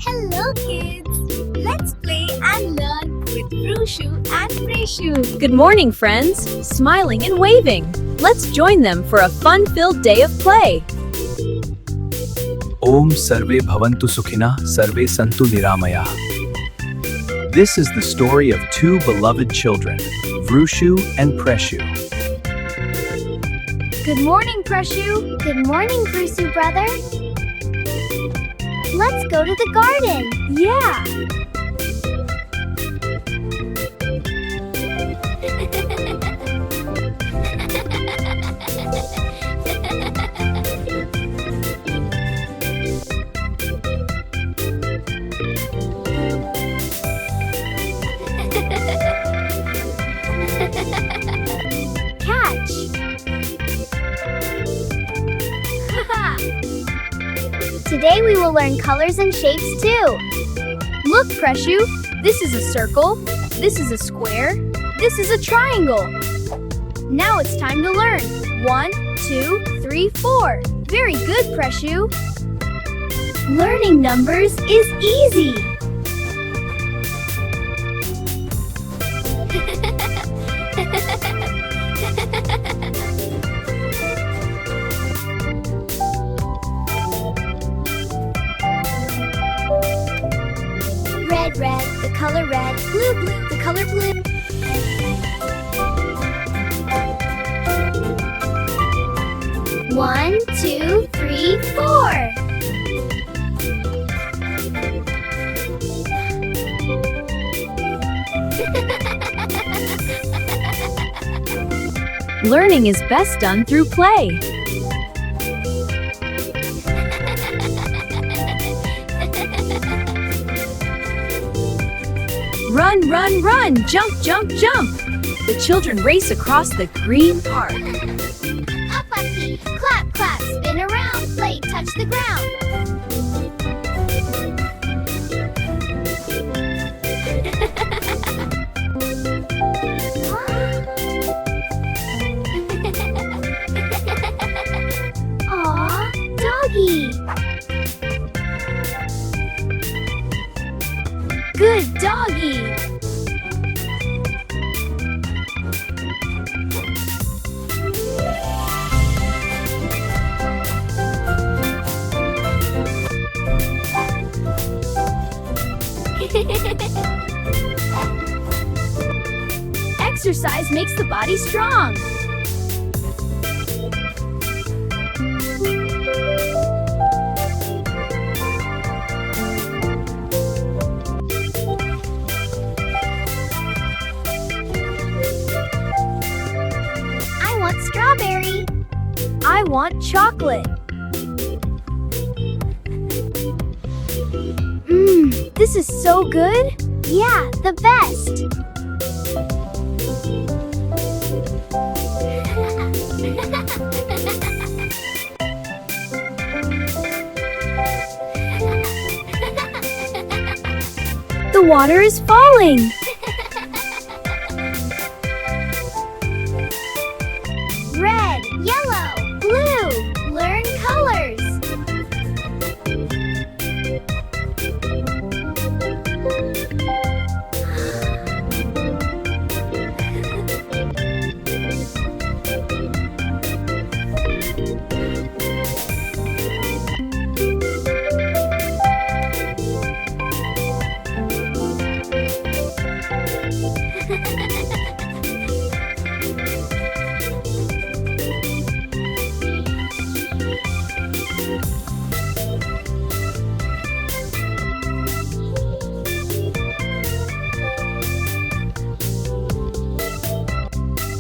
Hello kids! Let's play and learn with Preschool and Preschool. Good morning, friends! Smiling and waving. Let's join them for a fun-filled day of play. Om Sarve Bhavantu Sukhina Sarve Santu Niramaya. This is the story of two beloved children, Vrushu and Preshu. Good morning, Preschool. Good morning, Preschool brother. Let's go to the garden. Yeah! Catch. Today we will learn colors and shapes too. Look, Preshu, this is a circle, this is a square, this is a triangle. Now it's time to learn. 1, 2, 3, 4. Very good, Preshu. Learning numbers is easy. Red, red, the color red. Blue, blue, the color blue. One, two, three, four. Learning is best done through play. Run, run, run! Jump, jump, jump! The children race across the green park. Up a feet, clap, clap, spin around, play, touch the ground. Aw, doggy. Good doggy. Exercise makes the body strong. I want strawberry. I want chocolate. This is so good. Yeah, the best. The water is falling. Red, yellow, blue. Learn colors.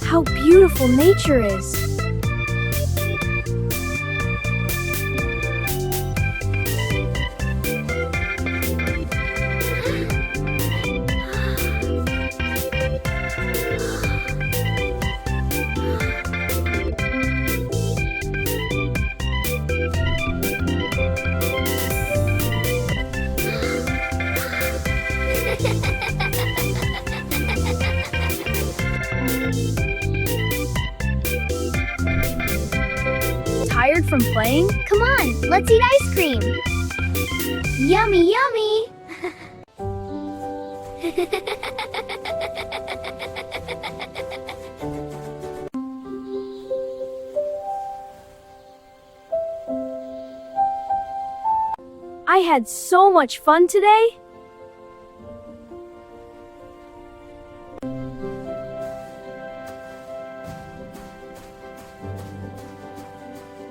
How beautiful nature is. Tired from playing? Come on, let's eat ice cream. Yummy, yummy! I had so much fun today.